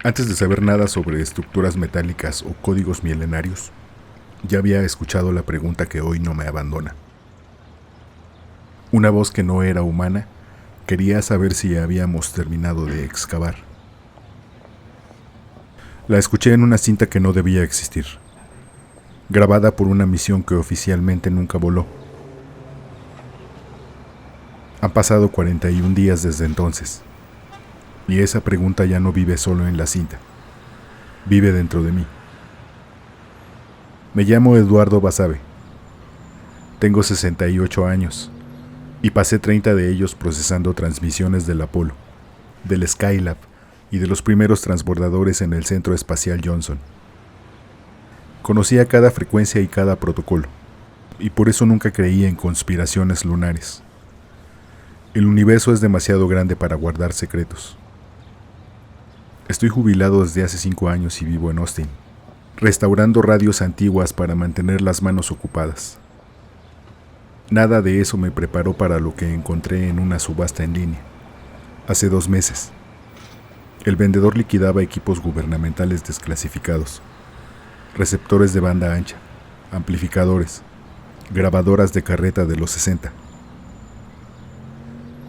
Antes de saber nada sobre estructuras metálicas o códigos milenarios, ya había escuchado la pregunta que hoy no me abandona. Una voz que no era humana quería saber si habíamos terminado de excavar. La escuché en una cinta que no debía existir, grabada por una misión que oficialmente nunca voló. Han pasado 41 días desde entonces, y esa pregunta ya no vive solo en la cinta, vive dentro de mí. Me llamo Eduardo Basabe. Tengo 68 años y pasé 30 de ellos procesando transmisiones del Apolo, del Skylab y de los primeros transbordadores en el Centro Espacial Johnson. Conocía cada frecuencia y cada protocolo, y por eso nunca creí en conspiraciones lunares. El universo es demasiado grande para guardar secretos. Estoy jubilado desde hace 5 años y vivo en Austin, restaurando radios antiguas para mantener las manos ocupadas. Nada de eso me preparó para lo que encontré en una subasta en línea. Hace 2 meses, el vendedor liquidaba equipos gubernamentales desclasificados, receptores de banda ancha, amplificadores, grabadoras de carreta de los 60.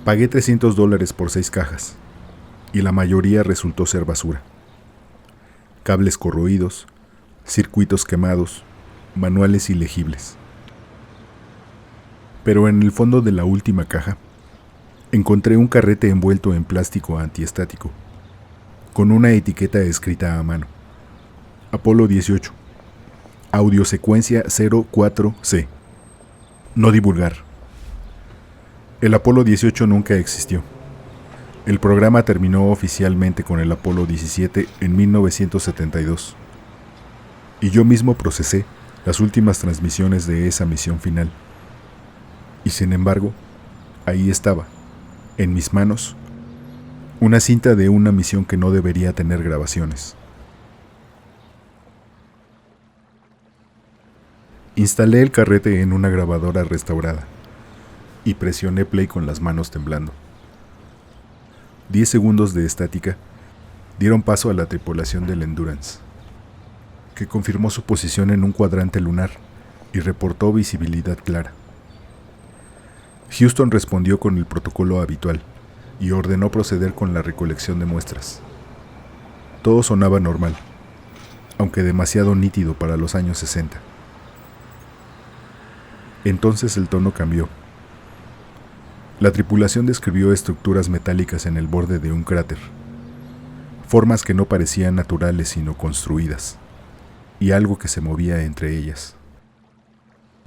Pagué $300 por 6 cajas, y la mayoría resultó ser basura. Cables corroídos, circuitos quemados, manuales ilegibles. Pero en el fondo de la última caja, encontré un carrete envuelto en plástico antiestático, con una etiqueta escrita a mano. Apolo 18. Audiosecuencia 04C. No divulgar. El Apolo 18 nunca existió. El programa terminó oficialmente con el Apolo 17 en 1972. Y yo mismo procesé las últimas transmisiones de esa misión final. Y sin embargo, ahí estaba, en mis manos, una cinta de una misión que no debería tener grabaciones. Instalé el carrete en una grabadora restaurada y presioné play con las manos temblando. 10 segundos de estática dieron paso a la tripulación del Endurance, que confirmó su posición en un cuadrante lunar y reportó visibilidad clara. Houston respondió con el protocolo habitual y ordenó proceder con la recolección de muestras. Todo sonaba normal, aunque demasiado nítido para los años 60. Entonces el tono cambió. La tripulación describió estructuras metálicas en el borde de un cráter, formas que no parecían naturales sino construidas, y algo que se movía entre ellas.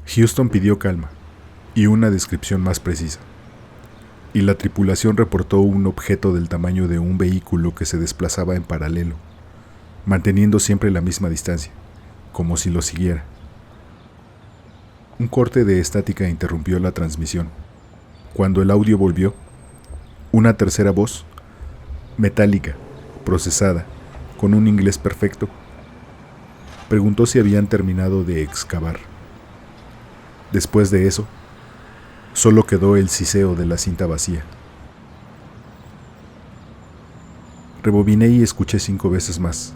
Houston pidió calma y una descripción más precisa, y la tripulación reportó un objeto del tamaño de un vehículo que se desplazaba en paralelo, manteniendo siempre la misma distancia, como si lo siguiera. Un corte de estática interrumpió la transmisión. Cuando el audio volvió, una tercera voz, metálica, procesada, con un inglés perfecto, preguntó si habían terminado de excavar. Después de eso, solo quedó el siseo de la cinta vacía. Rebobiné y escuché 5 veces más,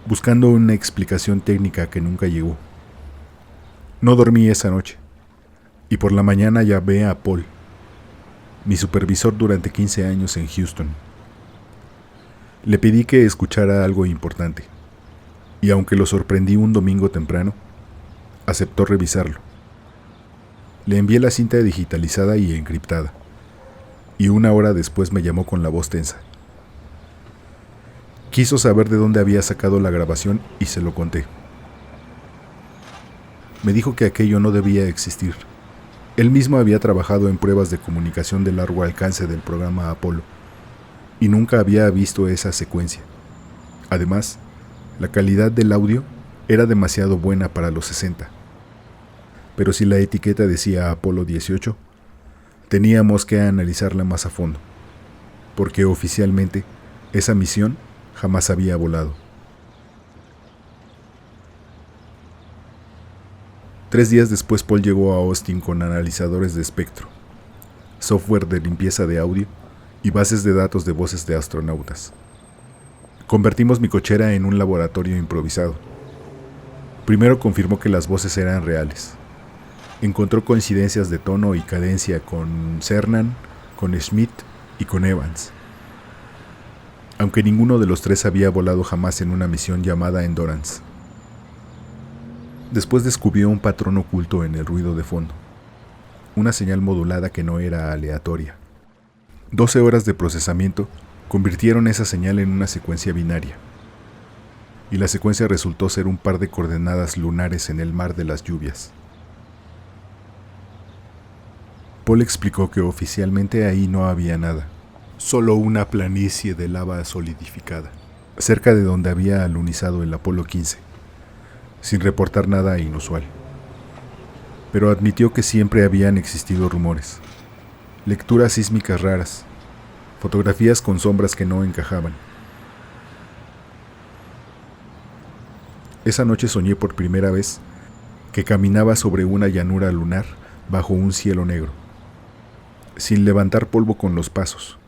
buscando una explicación técnica que nunca llegó. No dormí esa noche, y por la mañana llamé a Paul, mi supervisor durante 15 años en Houston. Le pedí que escuchara algo importante, y aunque lo sorprendí un domingo temprano, aceptó revisarlo. Le envié la cinta digitalizada y encriptada, y 1 hora después me llamó con la voz tensa. Quiso saber de dónde había sacado la grabación y se lo conté. Me dijo que aquello no debía existir. Él mismo había trabajado en pruebas de comunicación de largo alcance del programa Apolo, y nunca había visto esa secuencia. Además, la calidad del audio era demasiado buena para los 60. Pero si la etiqueta decía Apolo 18, teníamos que analizarla más a fondo, porque oficialmente esa misión jamás había volado. 3 días después, Paul llegó a Austin con analizadores de espectro, software de limpieza de audio y bases de datos de voces de astronautas. Convertimos mi cochera en un laboratorio improvisado. Primero confirmó que las voces eran reales. Encontró coincidencias de tono y cadencia con Cernan, con Schmidt y con Evans, aunque ninguno de los tres había volado jamás en una misión llamada Endurance. Después descubrió un patrón oculto en el ruido de fondo, una señal modulada que no era aleatoria. 12 horas de procesamiento convirtieron esa señal en una secuencia binaria, y la secuencia resultó ser un par de coordenadas lunares en el mar de las lluvias. Paul explicó que oficialmente ahí no había nada, solo una planicie de lava solidificada, cerca de donde había alunizado el Apolo 15, sin reportar nada inusual. Pero admitió que siempre habían existido rumores, lecturas sísmicas raras, fotografías con sombras que no encajaban. Esa noche soñé por primera vez que caminaba sobre una llanura lunar bajo un cielo negro, sin levantar polvo con los pasos,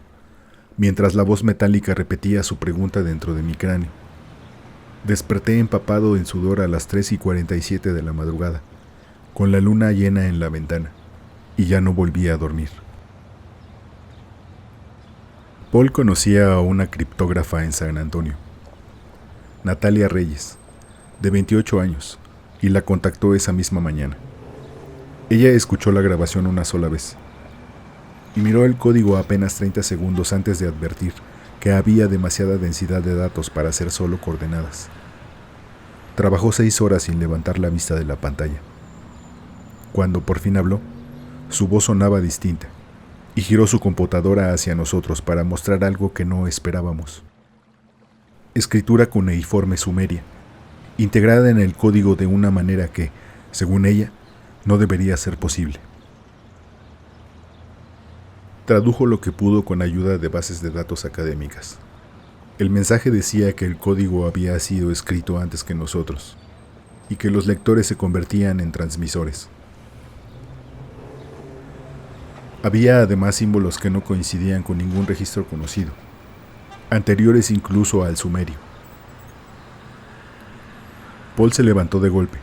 mientras la voz metálica repetía su pregunta dentro de mi cráneo. Desperté empapado en sudor a las 3:47 de la madrugada, con la luna llena en la ventana, y ya no volví a dormir. Paul conocía a una criptógrafa en San Antonio, Natalia Reyes, de 28 años, y la contactó esa misma mañana. Ella escuchó la grabación una sola vez, y miró el código apenas 30 segundos antes de advertir que había demasiada densidad de datos para ser solo coordenadas. Trabajó 6 horas sin levantar la vista de la pantalla. Cuando por fin habló, su voz sonaba distinta, y giró su computadora hacia nosotros para mostrar algo que no esperábamos. Escritura cuneiforme sumeria, integrada en el código de una manera que, según ella, no debería ser posible. Tradujo lo que pudo con ayuda de bases de datos académicas. El mensaje decía que el código había sido escrito antes que nosotros, y que los lectores se convertían en transmisores. Había además símbolos que no coincidían con ningún registro conocido, anteriores incluso al sumerio. Paul se levantó de golpe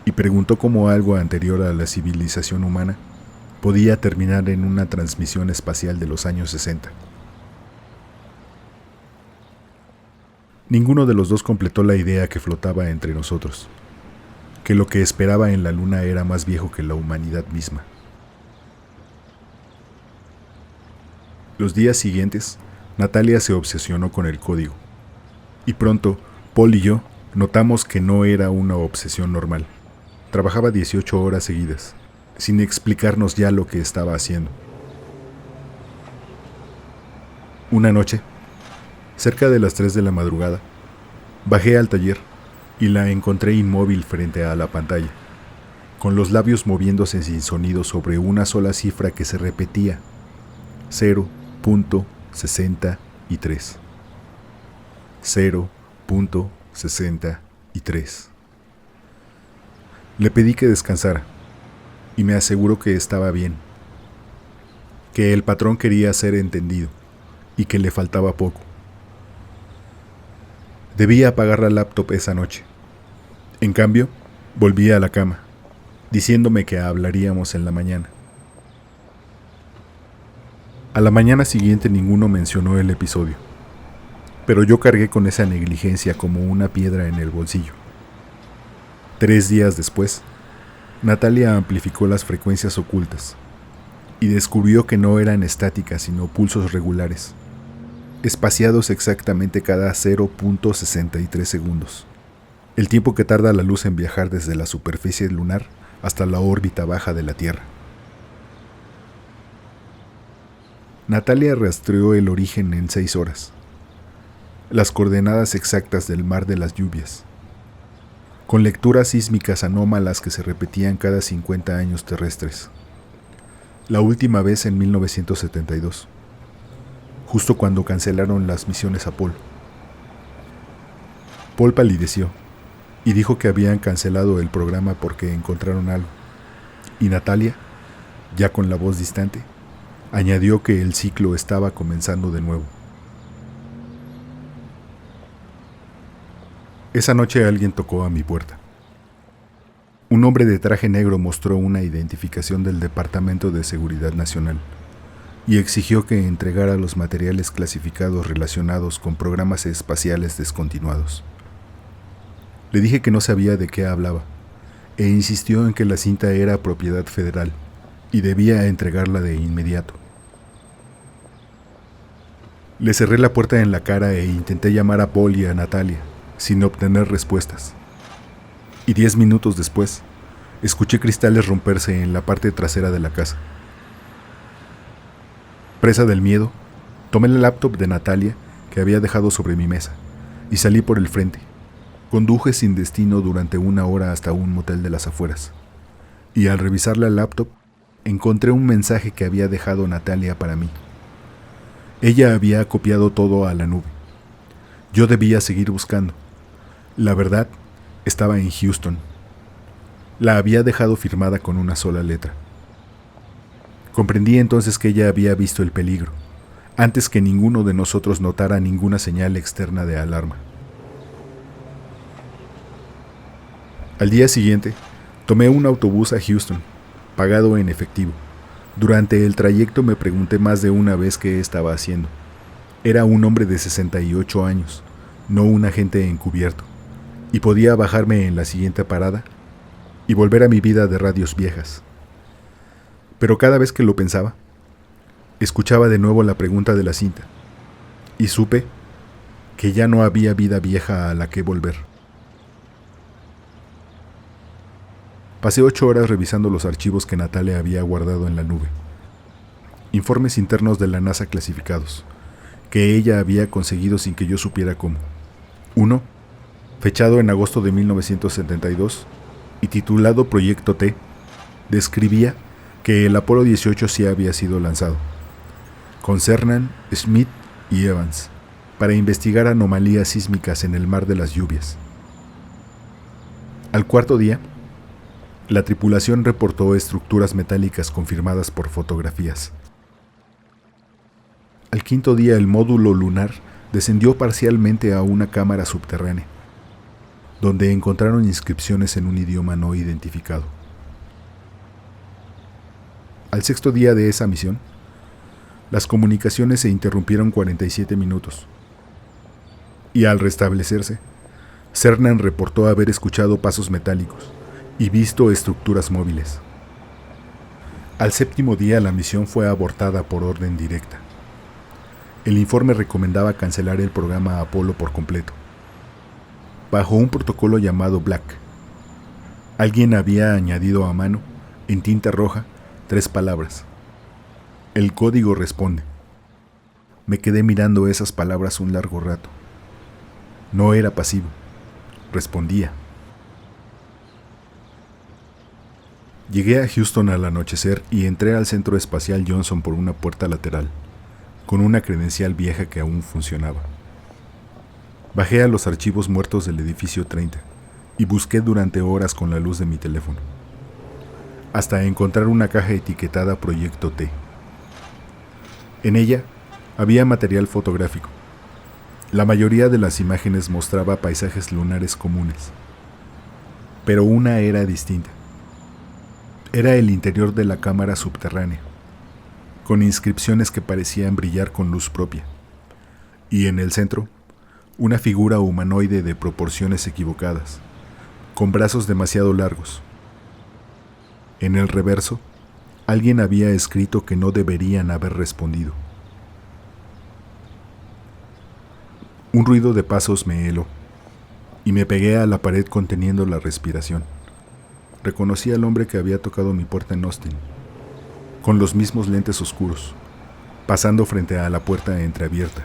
y preguntó cómo algo anterior a la civilización humana podía terminar en una transmisión espacial de los años 60. Ninguno de los dos completó la idea que flotaba entre nosotros, que lo que esperaba en la luna era más viejo que la humanidad misma. Los días siguientes, Natalia se obsesionó con el código, y pronto, Paul y yo notamos que no era una obsesión normal. Trabajaba 18 horas seguidas, sin explicarnos ya lo que estaba haciendo. Una noche, cerca de las 3 de la madrugada, bajé al taller y la encontré inmóvil frente a la pantalla, con los labios moviéndose sin sonido sobre una sola cifra que se repetía: 0.63. 0.63. Le pedí que descansara, y me aseguró que estaba bien, que el patrón quería ser entendido, y que le faltaba poco. Debía apagar la laptop esa noche. En cambio, volví a la cama, diciéndome que hablaríamos en la mañana. A la mañana siguiente ninguno mencionó el episodio, pero yo cargué con esa negligencia como una piedra en el bolsillo. 3 días después, Natalia amplificó las frecuencias ocultas y descubrió que no eran estáticas sino pulsos regulares, espaciados exactamente cada 0.63 segundos, el tiempo que tarda la luz en viajar desde la superficie lunar hasta la órbita baja de la Tierra. Natalia rastreó el origen en 6 horas, las coordenadas exactas del mar de las lluvias, con lecturas sísmicas anómalas que se repetían cada 50 años terrestres. La última vez en 1972, justo cuando cancelaron las misiones Apolo. Paul palideció y dijo que habían cancelado el programa porque encontraron algo. Y Natalia, ya con la voz distante, añadió que el ciclo estaba comenzando de nuevo. Esa noche alguien tocó a mi puerta. Un hombre de traje negro mostró una identificación del Departamento de Seguridad Nacional y exigió que entregara los materiales clasificados relacionados con programas espaciales descontinuados. Le dije que no sabía de qué hablaba e insistió en que la cinta era propiedad federal y debía entregarla de inmediato. Le cerré la puerta en la cara e intenté llamar a Paul y a Natalia, sin obtener respuestas. Y 10 minutos después, escuché cristales romperse en la parte trasera de la casa. Presa del miedo, tomé la laptop de Natalia que había dejado sobre mi mesa y salí por el frente. Conduje sin destino durante 1 hora hasta un motel de las afueras. Y al revisar la laptop, encontré un mensaje que había dejado Natalia para mí. Ella había copiado todo a la nube. Yo debía seguir buscando. La verdad estaba en Houston. La había dejado firmada con una sola letra. Comprendí entonces que ella había visto el peligro, antes que ninguno de nosotros notara ninguna señal externa de alarma. Al día siguiente, tomé un autobús a Houston, pagado en efectivo. Durante el trayecto me pregunté más de una vez qué estaba haciendo. Era un hombre de 68 años, no un agente encubierto, y podía bajarme en la siguiente parada y volver a mi vida de radios viejas. Pero cada vez que lo pensaba, escuchaba de nuevo la pregunta de la cinta, y supe que ya no había vida vieja a la que volver. Pasé 8 horas revisando los archivos que Natalia había guardado en la nube. Informes internos de la NASA clasificados, que ella había conseguido sin que yo supiera cómo. Uno, fechado en agosto de 1972 y titulado Proyecto T, describía que el Apolo 18 sí había sido lanzado, con Cernan, Smith y Evans, para investigar anomalías sísmicas en el mar de las lluvias. Al cuarto día, la tripulación reportó estructuras metálicas confirmadas por fotografías. Al quinto día, el módulo lunar descendió parcialmente a una cámara subterránea, donde encontraron inscripciones en un idioma no identificado. Al sexto día de esa misión, las comunicaciones se interrumpieron 47 minutos, y al restablecerse, Cernan reportó haber escuchado pasos metálicos y visto estructuras móviles. Al séptimo día, la misión fue abortada por orden directa. El informe recomendaba cancelar el programa Apolo por completo, bajo un protocolo llamado Black. Alguien había añadido a mano, en tinta roja, 3 palabras. El código responde. Me quedé mirando esas palabras un largo rato. No era pasivo, respondía. Llegué a Houston al anochecer y entré al Centro Espacial Johnson por una puerta lateral, con una credencial vieja que aún funcionaba. Bajé a los archivos muertos del edificio 30 y busqué durante horas con la luz de mi teléfono, hasta encontrar una caja etiquetada Proyecto T. En ella había material fotográfico. La mayoría de las imágenes mostraba paisajes lunares comunes, pero una era distinta. Era el interior de la cámara subterránea, con inscripciones que parecían brillar con luz propia, y en el centro, una figura humanoide de proporciones equivocadas, con brazos demasiado largos. En el reverso, alguien había escrito que no deberían haber respondido. Un ruido de pasos me heló, y me pegué a la pared conteniendo la respiración. Reconocí al hombre que había tocado mi puerta en Austin, con los mismos lentes oscuros, pasando frente a la puerta entreabierta.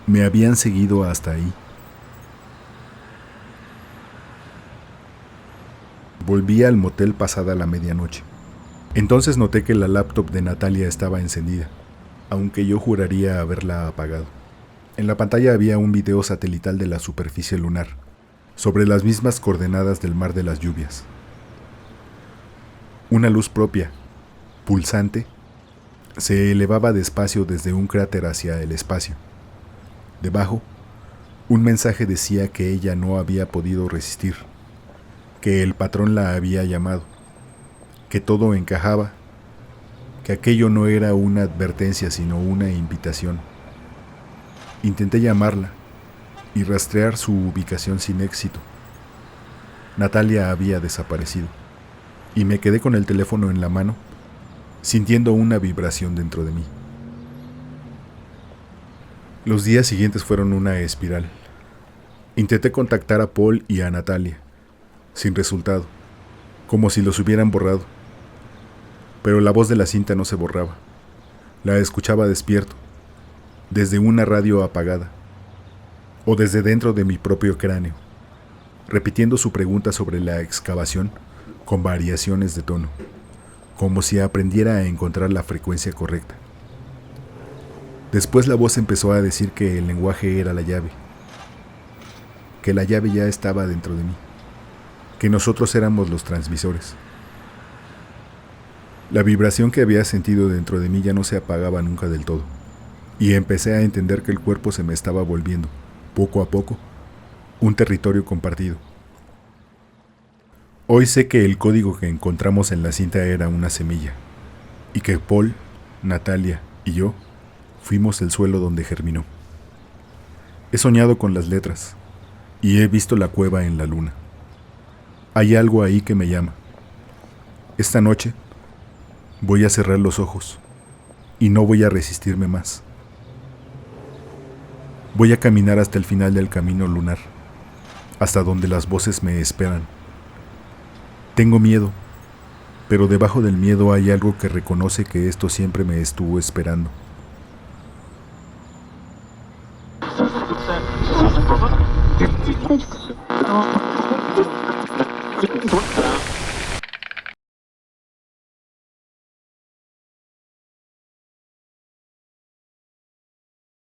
Me habían seguido hasta ahí. Volví al motel pasada la medianoche. Entonces noté que la laptop de Natalia estaba encendida, aunque yo juraría haberla apagado. En la pantalla había un video satelital de la superficie lunar, sobre las mismas coordenadas del mar de las lluvias. Una luz propia, pulsante, se elevaba despacio desde un cráter hacia el espacio. Debajo, un mensaje decía que ella no había podido resistir, que el patrón la había llamado, que todo encajaba, que aquello no era una advertencia sino una invitación. Intenté llamarla y rastrear su ubicación sin éxito. Natalia había desaparecido y me quedé con el teléfono en la mano, sintiendo una vibración dentro de mí. Los días siguientes fueron una espiral. Intenté contactar a Paul y a Natalia, sin resultado, como si los hubieran borrado. Pero la voz de la cinta no se borraba. La escuchaba despierto, desde una radio apagada, o desde dentro de mi propio cráneo, repitiendo su pregunta sobre la excavación con variaciones de tono, como si aprendiera a encontrar la frecuencia correcta. Después la voz empezó a decir que el lenguaje era la llave, que la llave ya estaba dentro de mí, que nosotros éramos los transmisores. La vibración que había sentido dentro de mí ya no se apagaba nunca del todo, y empecé a entender que el cuerpo se me estaba volviendo, poco a poco, un territorio compartido. Hoy sé que el código que encontramos en la cinta era una semilla, y que Paul, Natalia y yo fuimos el suelo donde germinó. He soñado con las letras, y he visto la cueva en la luna. Hay algo ahí que me llama. Esta noche voy a cerrar los ojos, y no voy a resistirme más. Voy a caminar hasta el final del camino lunar, hasta donde las voces me esperan. Tengo miedo, pero debajo del miedo hay algo que reconoce que esto siempre me estuvo esperando.